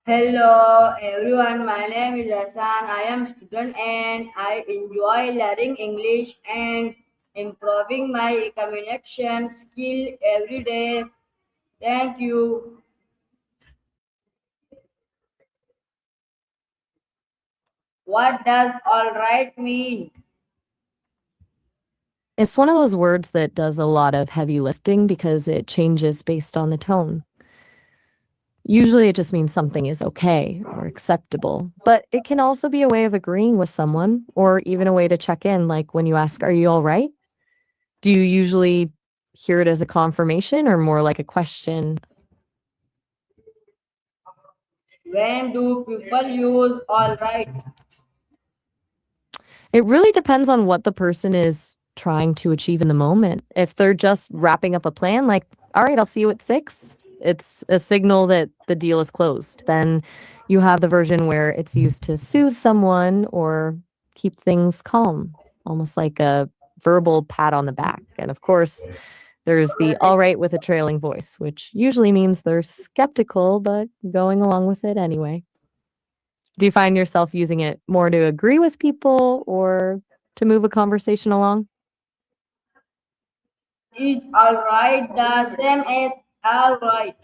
Hello everyone, my name is Hassan. I am student and I enjoy learning English and improving my communication skill every day. Thank you. What does all right mean? It's one of those words that does a lot of heavy lifting because it changes based on the tone. Usually it just means something is okay or acceptable, but it can also be a way of agreeing with someone or even a way to check in, like when you ask, "Are you all right?" Do you usually hear it as a confirmation or more like a question? When do people use all right? It really depends on what the person is trying to achieve in the moment. If they're just wrapping up a plan, like, "All right, I'll see you at 6," it's a signal that the deal is closed. Then you have the version where it's used to soothe someone or keep things calm, almost like a verbal pat on the back. And of course, there's the "all right" with a trailing voice, which usually means they're skeptical but going along with it anyway. Do you find yourself using it more to agree with people or to move a conversation along? Is all right the same as all right?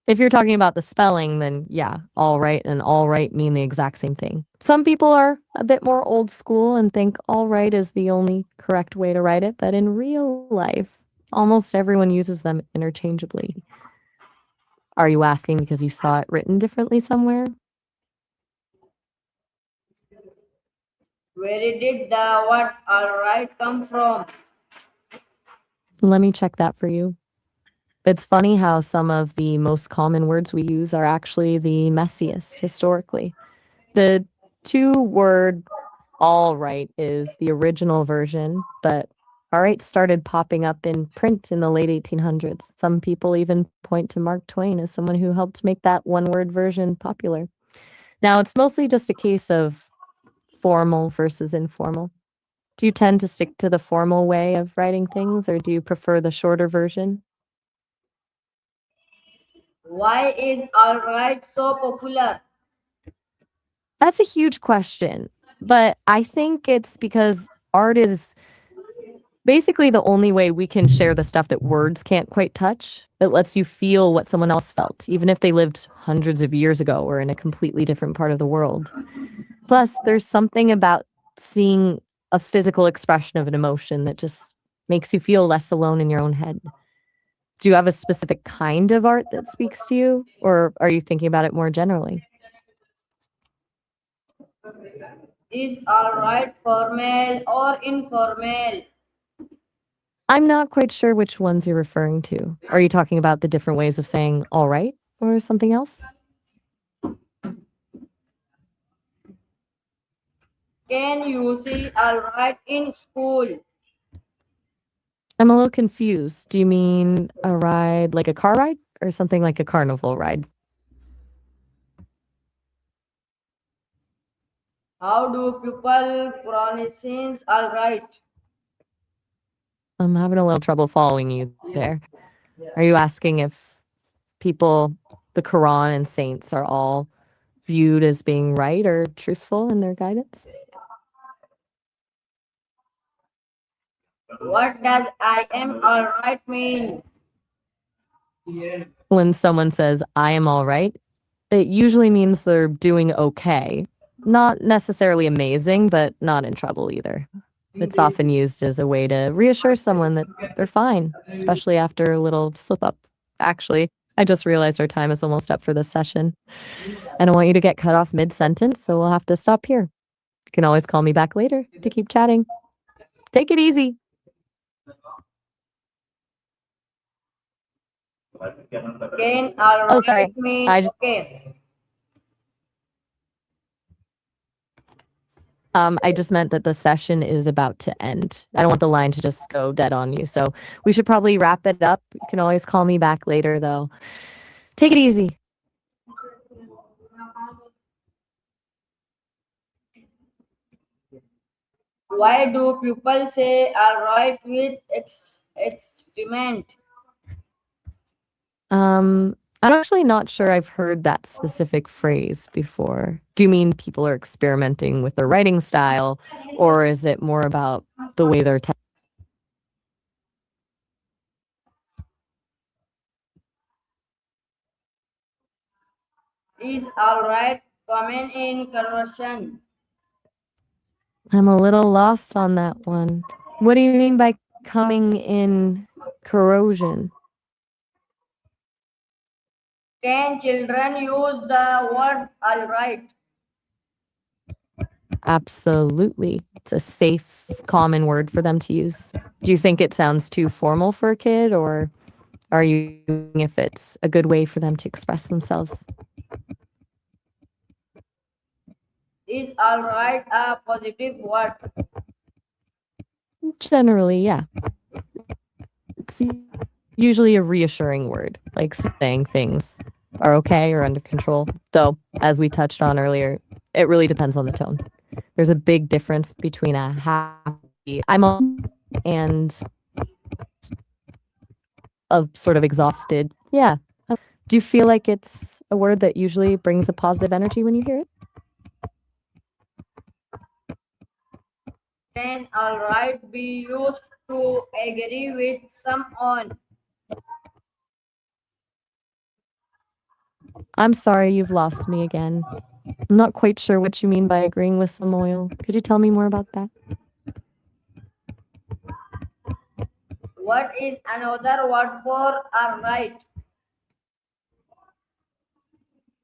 If you're talking about the spelling, then yeah, all right and all right mean the exact same thing. Some people are a bit more old school and think all right is the only correct way to write it, but in real life, almost everyone uses them interchangeably. Are you asking because you saw it written differently somewhere? Where did the word all right come from? Let me check that for you. It's funny how some of the most common words we use are actually the messiest historically. The two-word "all right" is the original version, but "all right" started popping up in print in the late 1800s. Some people even point to Mark Twain as someone who helped make that one-word version popular. Now, it's mostly just a case of formal versus informal. Do you tend to stick to the formal way of writing things, or do you prefer the shorter version? Why is all right so popular? That's a huge question, but I think it's because art is basically the only way we can share the stuff that words can't quite touch. It lets you feel what someone else felt, even if they lived hundreds of years ago or in a completely different part of the world. Plus, there's something about seeing a physical expression of an emotion that just makes you feel less alone in your own head. Do you have a specific kind of art that speaks to you, or are you thinking about it more generally? Is all right formal or informal? I'm not quite sure which ones you're referring to. Are you talking about the different ways of saying "all right" or something else? Can you see all right in school? I'm a little confused. Do you mean a ride like a car ride or something like a carnival ride? How do people pronounce all right? I'm having a little trouble following you there. Are you asking if people, the Quran and saints are all viewed as being right or truthful in their guidance? What does I am all right mean? When someone says, "I am all right," it usually means they're doing okay. Not necessarily amazing, but not in trouble either. It's often used as a way to reassure someone that they're fine, especially after a little slip up. Actually, I just realized our time is almost up for this session. I don't want you to get cut off mid sentence, so we'll have to stop here. You can always call me back later to keep chatting. Take it easy. Can all Oh, right sorry. mean I just okay? I just meant that the session is about to end. I don't want the line to just go dead on you. So we should probably wrap it up. You can always call me back later though. Take it easy. Why do people say all right with experiment? Um I'm actually not sure I've heard that specific phrase before. Do you mean people are experimenting with their writing style, or is it more about the way they're Is alright common in conversation? I'm a little lost on that one. What do you mean by coming in corrosion? Can children use the word alright? Absolutely. It's a safe, common word for them to use. Do you think it sounds too formal for a kid, or are you wondering if it's a good way for them to express themselves? Is alright a positive word? Generally, yeah. It's usually a reassuring word, like saying things are okay or under control. Though, as we touched on earlier, it really depends on the tone. There's a big difference between a happy, I'm on, and a sort of exhausted, yeah. Do you feel like it's a word that usually brings a positive energy when you hear it? Can alright be used to agree with someone? I'm sorry, you've lost me again. I'm not quite sure what you mean by agreeing with some oil. Could you tell me more about that? What is another word for alright?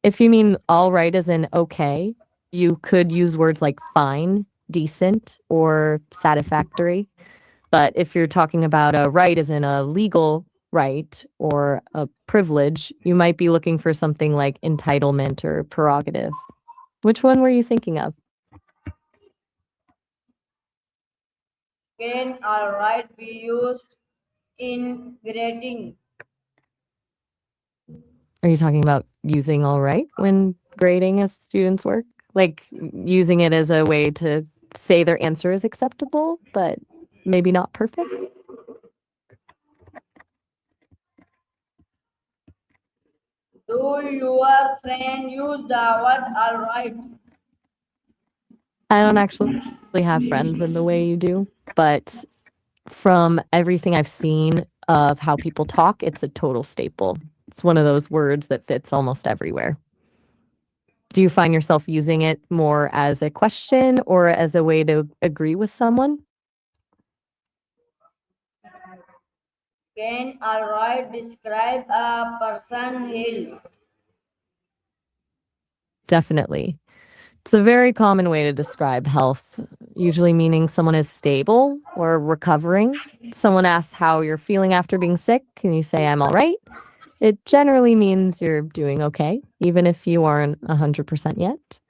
If you mean all right as in okay, you could use words like fine, decent, or satisfactory. But if you're talking about a right as in a legal right or a privilege, you might be looking for something like entitlement or prerogative. Which one were you thinking of? Can alright be used in grading? Are you talking about using all right when grading a student's work? Like using it as a way to say their answer is acceptable, but maybe not perfect? Do your friend use the word alright? I don't actually have friends in the way you do, but from everything I've seen of how people talk, it's a total staple. It's one of those words that fits almost everywhere. Do you find yourself using it more as a question or as a way to agree with someone? Can alright describe a person ill? Definitely. It's a very common way to describe health, usually meaning someone is stable or recovering. Someone asks how you're feeling after being sick, and you say, I'm all right. It generally means you're doing okay, even if you aren't 100% yet.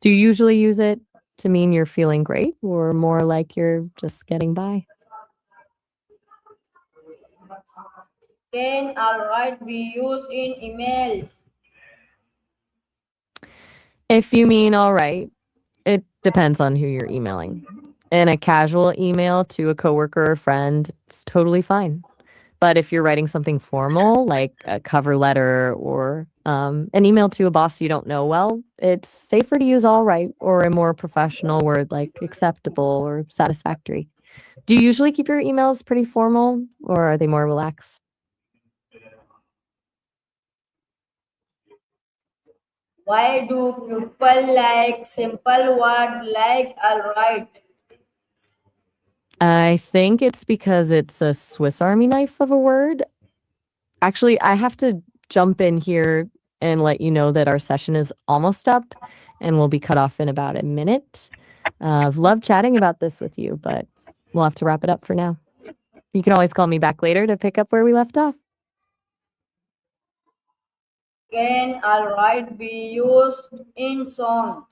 Do you usually use it to mean you're feeling great or more like you're just getting by? Can alright be used in emails? If you mean all right, it depends on who you're emailing. In a casual email to a coworker or friend, it's totally fine. But if you're writing something formal, like a cover letter or an email to a boss you don't know well, it's safer to use all right or a more professional word like acceptable or satisfactory. Do you usually keep your emails pretty formal or are they more relaxed? Why do people like simple word like alright? I think it's because it's a Swiss Army knife of a word. Actually, I have to jump in here and let you know that our session is almost up and we'll be cut off in about a minute. I've loved chatting about this with you, but we'll have to wrap it up for now. You can always call me back later to pick up where we left off. Can alright be used in song?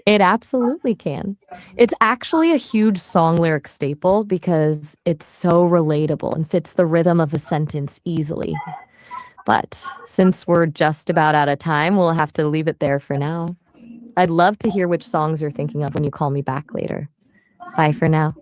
It absolutely can. It's actually a huge song lyric staple because it's so relatable and fits the rhythm of a sentence easily. But since we're just about out of time, we'll have to leave it there for now. I'd love to hear which songs you're thinking of when you call me back later. Bye for now.